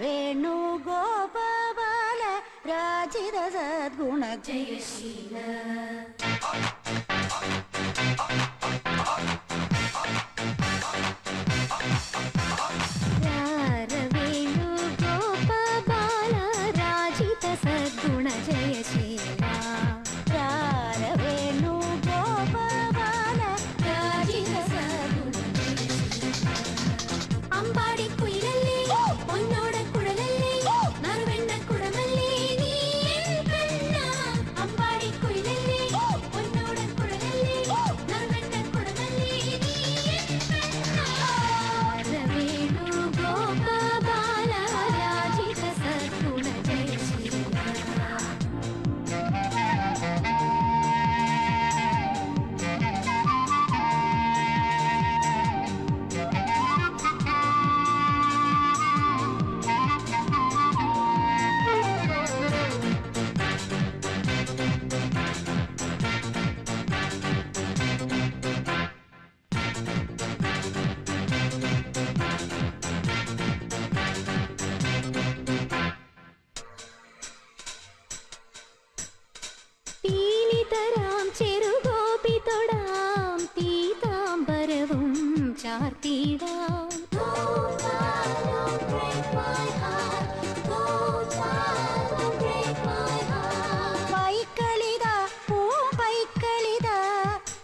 വേണുഗോപാല രാജിത സദ്ഗുണ ജയശീല വേണുഗോപാല രാജിത സദ്ഗുണ ജയശീല വേണുഗോപാല രാജിത സദ്ഗുണ അമ്പാടി കുയിലല്ലേ പൊന്നോട കുഴലല്ലേ നറുവെണ്ണ കുടമല്ലേ നീ പെണ്ണ അമ്പാടി കുയിലല്ലേ പൊന്നോട കുഴലല്ലേ നറുവെണ്ണ കുടമല്ലേ നീ പെണ്ണ വേണുഗോപാല രാജിത സദ്ഗുണ ജയശീല പീലിതരാം ചെറുഗോപി തൊടാം പീതാംബരവും ചാർത്തിടാം പൈക്കളിത പൂമ്പൈക്കളിത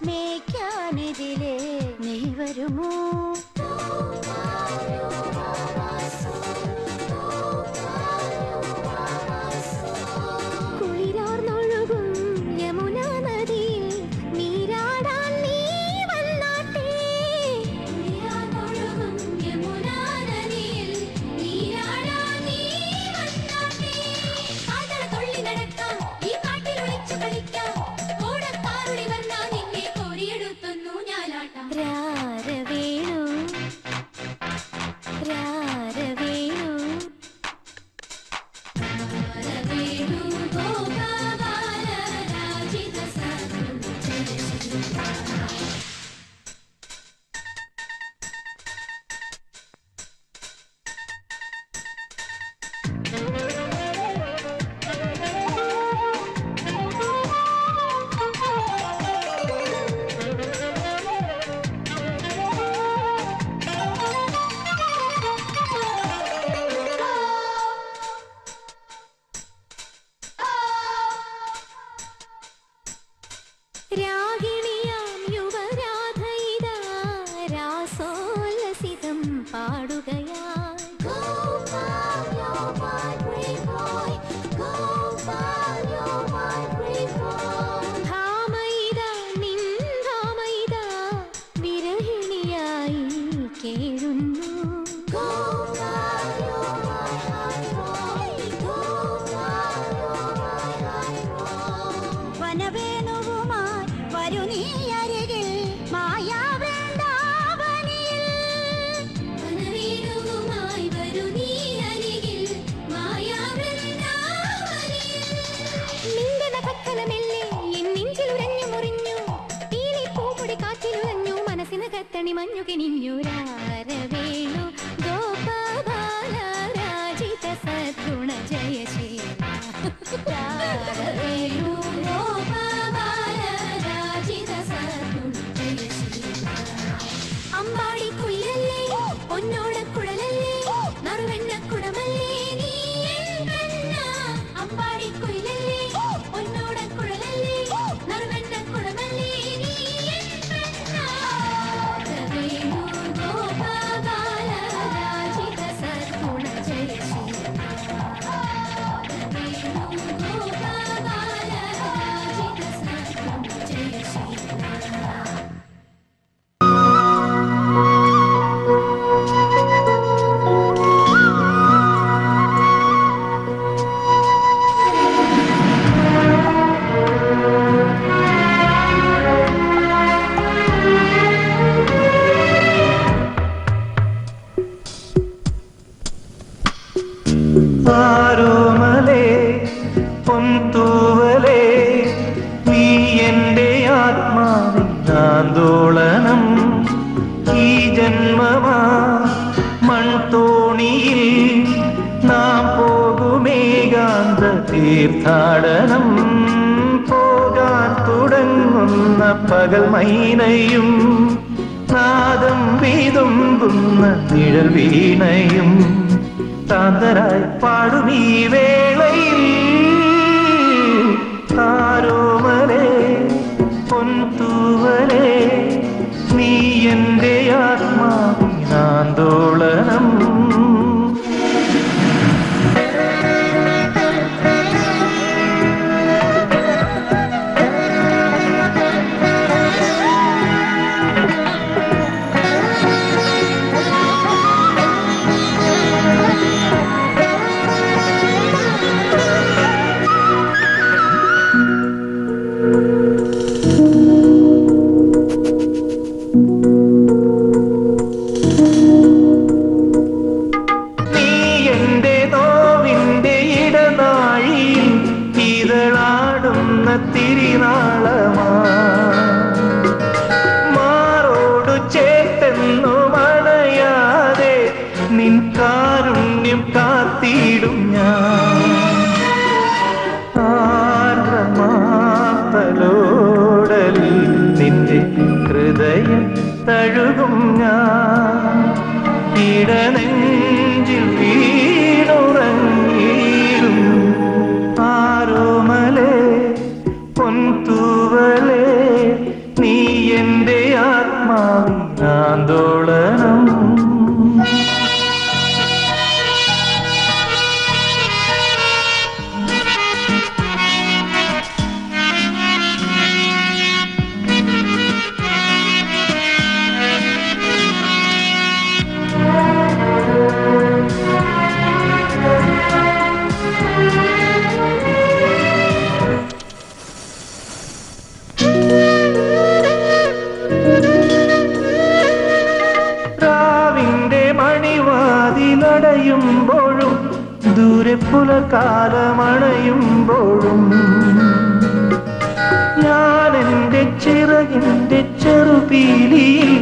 മേയ്ക്കാനെതിരെ നീ വരുമോ രാഗിണിയാം യുവരാധയിതാ രാസോല്ലസിതം പാടുകയായി ധാമയിതാ നിൻ ധാമയിതാ വിരഹിണിയായി കേഴുന്നു വനവേണുവുമായി വരു നീ അരികിൽ മായാവൃന്ദാവനിൽ വനവേണുവുമായി വരു നീ അരികിൽ മായാവൃന്ദാവനിൽ നിന്റെ നഖക്കലമെല്ലേ എൻ നെഞ്ചിലുരഞ്ഞു മുറിഞ്ഞു പീലി പൂപ്പൊടി കാറ്റിലുറഞ്ഞു മനസ്സിനകത്തണി മഞ്ഞു കിണിഞ്ഞു രാരവേണു ഗോപാല രാജിത സദ്ഗുണ ജയശീല രാരവേണു അമ്പാടി കുയിലല്ലേ പൊന്നോട കുഴലല്ലേ നറുവെണ്ണ കുടമല്ലേ നീ പെണ്ണ അമ്പാടി കുയിലല്ലേ പൊന്നോട കുഴലല്ലേ നറുവെണ്ണ കുടമല്ലേ നീ പെണ്ണ വേണുഗോപാല രാജിത സദ്ഗുണ ജയശീല വേണുഗോപാല രാജിത സദ്ഗുണ ജയശീല ആരോമലേ പൊൻതൂവലേ നീ എൻ്റെ ആത്മാവിനാന്തോളനം ഈ ജന്മമാ മൺതോണിയിൽ തീർത്ഥാടനം പോകാൻ തുടങ്ങുന്ന പകൽ മൈനയും നാദം വീതുമ്പുന്ന നിഴൽ വീണയും താന്തരായി പാടുമീ വേളയിൽ ആരോമലേ പൊൻതൂവലേ നീ എൻ്റെ ആത്മാവിനാന്തോളനം. തിരിനാളമാ മാറോടു ചേർത്തെന്നു മണയാതെ നിൻ കാരുണ്യം കാത്തിടും ഞാൻ. ആർദ്രമാത്തലോടലിൽ നിന്റെ ഹൃദയം തഴുകും ഞാൻ. ഇടനെഞ്ചിൽ വീണുറങ്ങിയിടും ആരോമലേ പൊൻതൂവലേ നീ എൻ്റെ ആത്മാവിനാന്തോളനം. ുമ്പോഴും ദൂരെ പുലകാലമണയുമ്പോഴും ഞാൻ എൻ്റെ ചിറകിൻ്റെ ചെറുപീലിയിൽ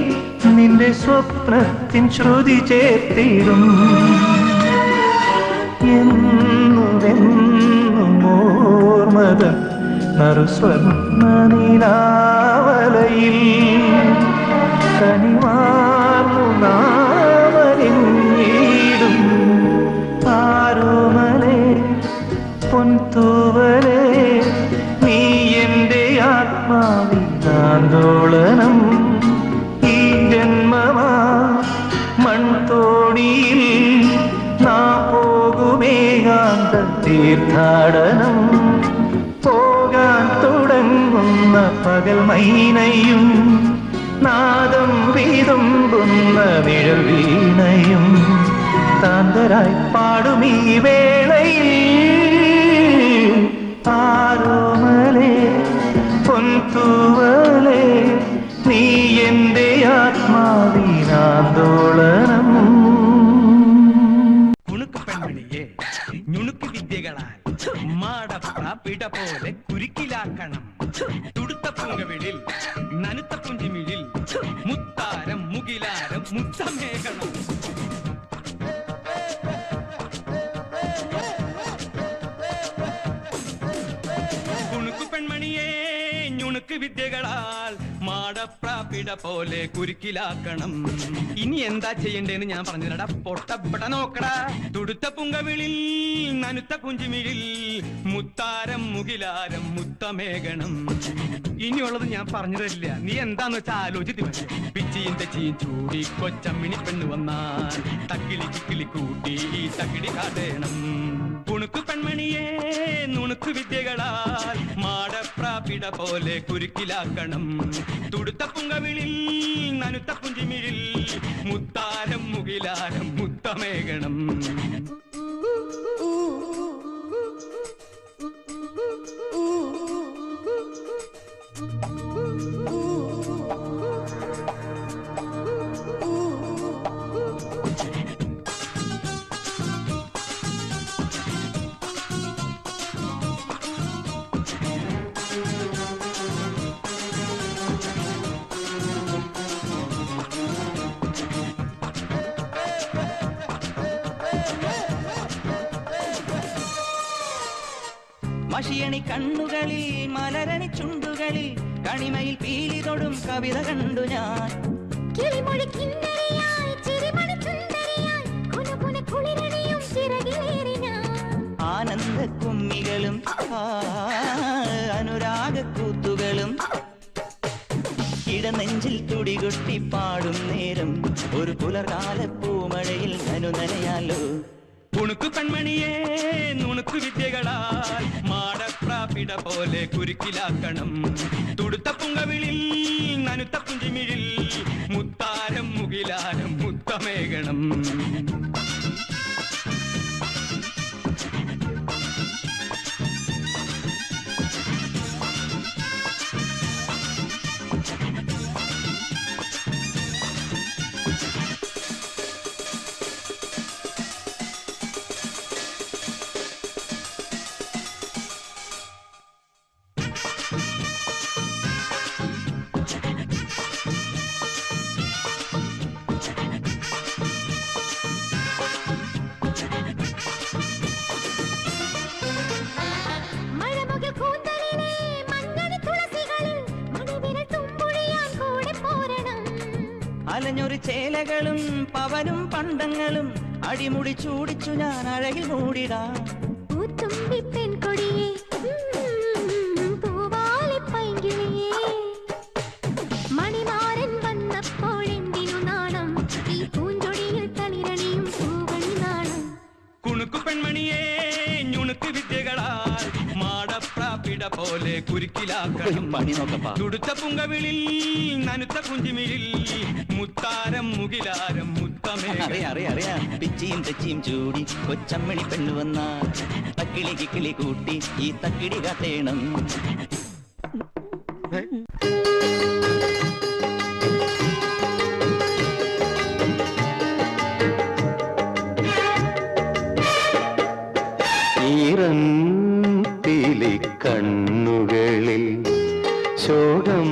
നിന്റെ സ്വപ്നത്തിൻ ശ്രുതി ചേർത്തിടും. എന്നുമെന്നും ഓർമ്മതൻ നറുസ്വർണ്ണ നിലാവലയിൽ കനിവാർന്നു നാമലിഞ്ഞിടും ആരോമലേ പൊൻതൂവലേ നീ എൻ്റെ ആത്മാവിനാന്തോളനം. ഈ ജന്മമാ മൺതോണിയിൽ നാം പോകുമേകാന്ത തീർത്ഥാടനം പോകാൻ തുടങ്ങുന്ന പകൽ മൈനയും നാദം വീതുമ്പുന്ന നിഴൽ വീണയും താന്തരായി പാടുമീ വേളയിൽ ആരോമലേ പൊൻതൂവലേ നീ എൻ്റെ ആത്മാവിനാന്തോളനം. കുണുക്ക് പെൺമണിയെ ഞുണുക്ക് വിദ്യകളാൽ മാടപ്പ പിട പോലെ കുരുക്കിലാക്കണം. തുടുത്ത പൂങ്കവിളിൽ നനുത്ത പുഞ്ചിമിഴിൽ മുത്താരം മുകിലാരം മുത്തമേകണം. കുണുക്ക് പെൺമണിയെ ഞുണുക്ക് വിദ്യകളാൽ മാടപ്രാപിട പോലെ കുരുക്കിലാക്കണം. ഇനി എന്താ ചെയ്യണ്ടേന്ന് ഞാൻ പറഞ്ഞില്ലടാ, പൊട്ടപ്പെട്ട നോക്കടാ. തുടുത്ത പുങ്കവിളിൽ നനുത്ത പുഞ്ചിമിഴിൽ മുത്താരം മുകിലാരം മുത്തമേകണം. ഇനിയുള്ളത് ഞാൻ പറഞ്ഞു തരില്ല, നീ എന്താന്ന് വെച്ചാ ആലോചിച്ച് മതി. പിച്ചിയും തെച്ചിയും ചൂടി കൊച്ചമ്മിണി പെണ്ണ് വന്നാൽ തക്കിളി ചിക്കിളി കൂട്ടി ഈ തകിടി കാട്ടേണം. കുണുക്ക് പെൺമണിയെ നുണുക്ക് വിദ്യകളാൽ മാടപ്രാപിട പോലെ കുരുക്കിലാക്കണം. തുടുത്ത പുങ്കവിളിൽ നനുത്ത പുഞ്ചിമിഴിൽ മുത്താരം മുകിലാരം മുത്തമേകണം. മണിയണി കണ്ണുകളിൽ മലരണി ചുണ്ടുകളിൽ കണിമയിൽ പീലി തൊടും കവിത കണ്ടു ഞാൻ. കിളിമൊഴി കിന്നരിയായി ചിരിമണി ചുന്ദരിയായി കുനുകുന കുളിരണിയും ചിറകിലേറി ഞാൻ. ആനന്ദ കുമ്മികളും അനുരാഗ കൂത്തുകളും ഇടനെഞ്ചിൽ തുടികൊട്ടി പാടും നേരം ഒരു പുലർകാല പൂമഴയിൽ നനുനനയാലോ. ഉണുക്കു പെൺമണിയേ നുണുക്കു വിദ്യകളാൽ മാടപ്രാപിട പോലെ കുരുക്കിലാക്കണം. തുടുത്ത പുങ്കവിളിൽ നനുത്ത പുഞ്ചിമിഴിൽ മുത്താരം മുകിലാരം മുത്തമേകണം. മഴമുകിൽ കൂന്തലിലെ മഞ്ഞണി തുളസികളിൽ മണിവിരൽ തുമ്പുഴിയാൻ കൂടെ പോരണം. അലഞ്ഞൊരു ചേലകളും പവനും പണ്ടങ്ങളും അടിമുടി ചൂടിച്ചു ഞാൻ അഴകിൽ മൂടിടാം. പൂത്തുമ്പി പെൺകൊടിയേ പൂവാലി പൈങ്കിളിയേ മണിമാരൻ വന്നപ്പോൾ എന്തിനു നാണം ഈ പൂഞ്ചൊടിയിൽ തളിരണിയും പൂവണി നാണം. കുണുക്കു പെൺമണിയേ ഞുണുക്ക് വിദ്യകളാൽ മാടപ്രാപിട പോലെ കുരുക്കിലാക്കണം. പണി നോക്കപ്പാ. തുടുത്ത പുങ്കവിളിൽ നനുത്ത കുഞ്ചിമിഴിൽ മുത്താരം മുകിലാരം മുത്തമേകണം. അറിയാ പിച്ചിയും തെച്ചിയും ചൂടി കൊച്ചമ്മണി പെണ്ണു വന്ന തക്കിളി കിക്കിളി കൂട്ടി ഈ തക്കിടി കാട്ടേണം. ഈറൻപിലി കണ്ണുകളിൽ ശോകം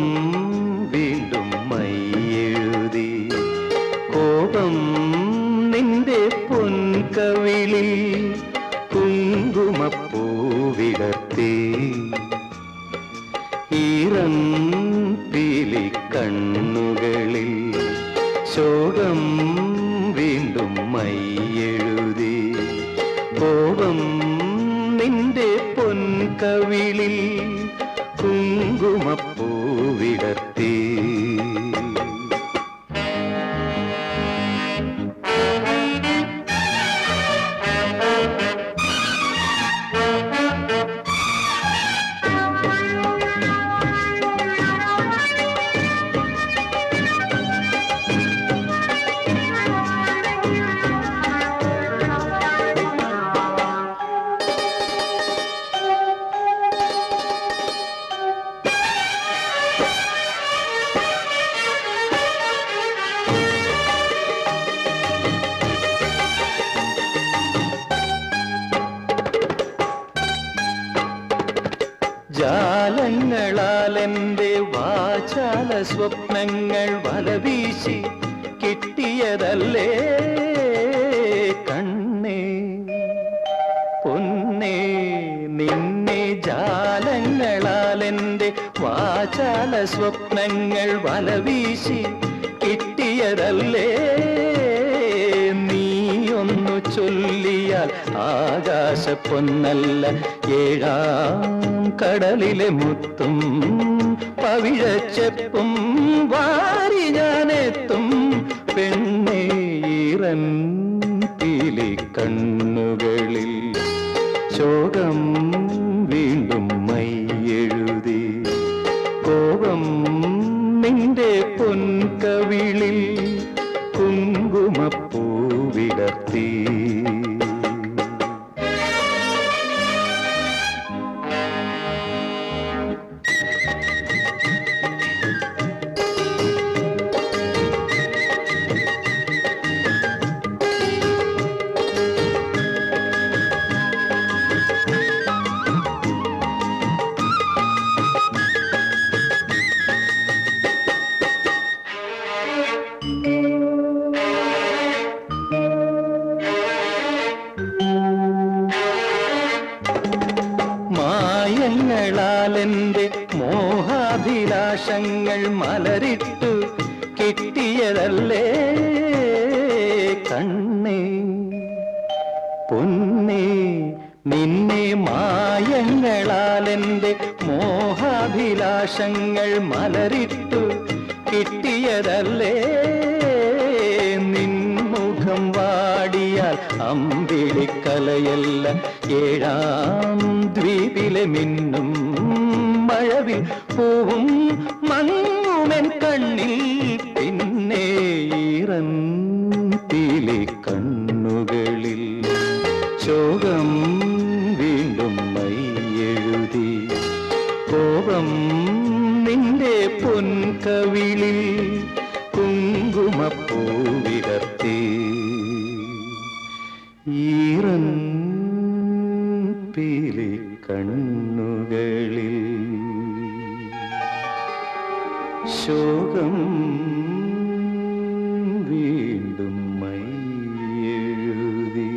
വീണ്ടും മൈയെഴുതി കോപം നിന്റെ പൊൻകവിളിൽ കുങ്കുമപ്പൂവിടർത്തി. ഈറൻപിലി കണ്ണുകളിൽ ശോകം വീണ്ടും മൈയെഴുതി കോപം നിന്റെ പൊൻകവിളിൽ കുങ്കുമപ്പൂവിടർത്തി. ജാലങ്ങളാലെന്റെ വാചാല സ്വപ്നങ്ങൾ വലവീശി കിട്ടിയതല്ലേ കണ്ണേ പൊന്നേ നിന്നെ. ജാലങ്ങളാലെന്റെ വാചാല സ്വപ്നങ്ങൾ വലവീശി കിട്ടിയതല്ലേ നീയൊന്നു ചൊല്ലിയാൽ ആകാശപ്പൊന്നല്ല ഏഴാം കടലിലെ മുത്തും പവിഴച്ചെപ്പും വാരി ഞാനെത്തും പെണ്ണേ. ഈറൻപിലി കണ്ണുകളിൽ ശോകം വീണ്ടും മൈയെഴുതി കോപം നിന്റെ പൊൻകവിളിൽ കുങ്കുമപ്പൂവിടർത്തി. അല്ലല്ലേ നിൻമുഖം വാടിയാൽ അമ്പിളിക്കലയല്ല ഏഴാം ദ്വീപിലെ മിന്നും മഴവിൽ പൂവും മങ്ങുമെൻ കണ്ണിൽ പിന്നെ ഈറന്തിലെ കണ്ണുകളിൽ ശോകം വീണ്ടും മൈയെഴുതി കോപം നിന്റെ പൊൻകവിളിൽ കുങ്കുമപ്പൂവിടർത്തി ഈറൻപിലെ കണ്ണുകളിൽ ശോകം വീണ്ടും മൈയെഴുതി.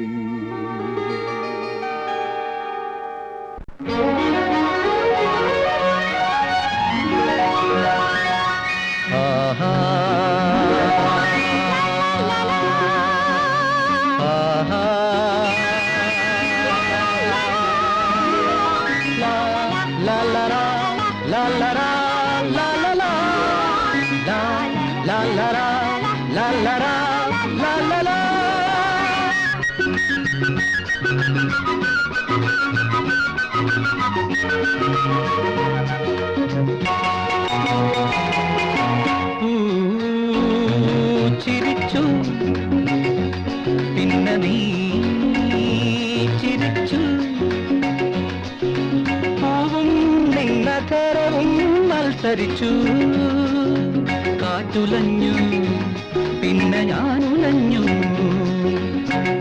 ആഹാ ആഹാ ലാ ലാ ലാ ലാ ലാ ലാ ലാ ലാ ലാ la la la la la la la la. ചിരിച്ചു പിന്നെ നീ ചിരിച്ചു പൂവും നിന്നകരവും മത്സരിച്ചു കാറ്റുലഞ്ഞു പിന്നെ ഞാനുലഞ്ഞു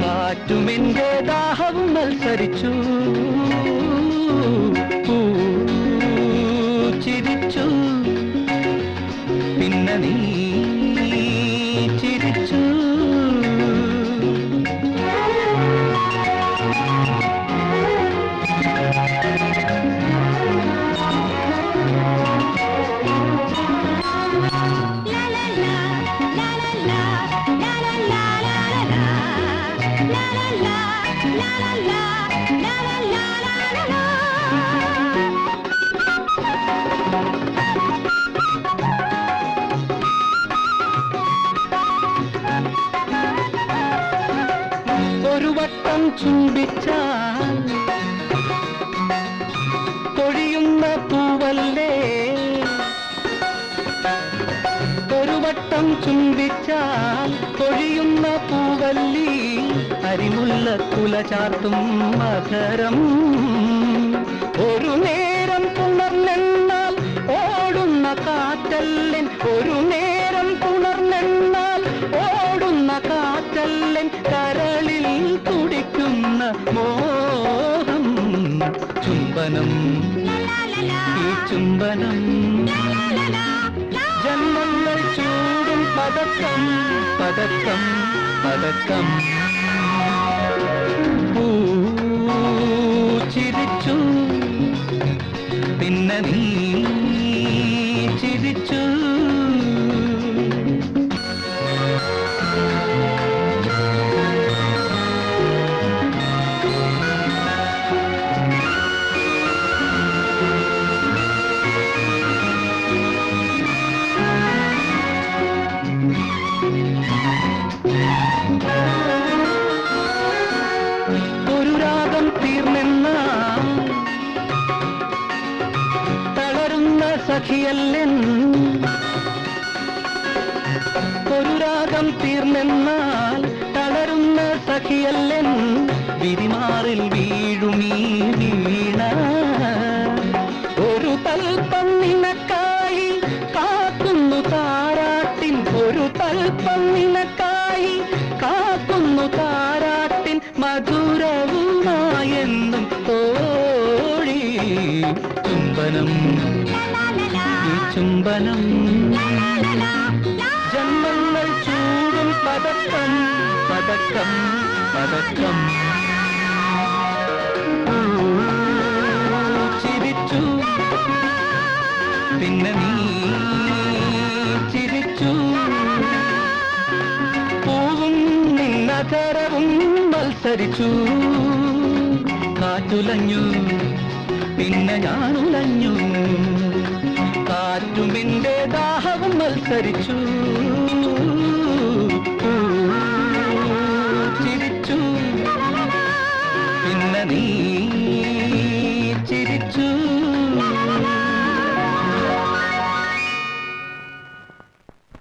കാറ്റുമെന്റെ ദാഹവും മത്സരിച്ചു ചിരിച്ചു പിന്നെ നീ ചിരിച്ചു ഒരു വട്ടം ചുംബിച്ചാൽ കൊഴിയുന്ന പൂവല്ലേ ഒരു വട്ടം ചുംബിച്ചാൽ കൊഴിയുന്ന പൂവല്ലി അരിമുല്ല കുല ചാർത്തും മധുരം ഒരു നേരം പുണർന്നെന്നാൽ ഓടുന്ന കാറ്റല്ലൻ ഒരു നേരം പുണർന്നെന്നാൽ ഓടുന്ന കാറ്റല്ലൻ കരളിൽ തുടിക്കുന്ന മോഹം ചുംബനം ഈ ചുംബനം ജന്മങ്ങൾ ചൂടും പതക്കം പതക്കം പതക്കം ചിരിച്ചു പിന്നെ നീ ചിരിച്ചു ഒരു രാഗം തീർന്നെന്ന തളരുന്ന സഖിയല്ലൻ ഒരു രാഗം തീർന്നെന്നാൽ തളരുന്ന സഖിയല്ലൻ വിരിമാറിൽ വീഴുമീ വീണ ഒരു തൽപ്പം നിനക്കായി കാക്കുന്നു താരാട്ടിൻ ഒരു തൽപ്പം നിനക്കായി കാക്കുന്നു താരാട്ടിൻ മധുരവുമായെന്നും തോഴി ചുംബനം ഈ ചുംബനം ജന്മങ്ങൾ ചൂടും പതക്കം പതക്കം പതക്കം ചിരിച്ചു പിന്നെ നീ ചിരിച്ചു പൂവും നിന്നകരവും മത്സരിച്ചു കാറ്റുലഞ്ഞു പിന്നെ ഞാനുലഞ്ഞു കാറ്റും എന്റെ ദാഹവും മത്സരിച്ചു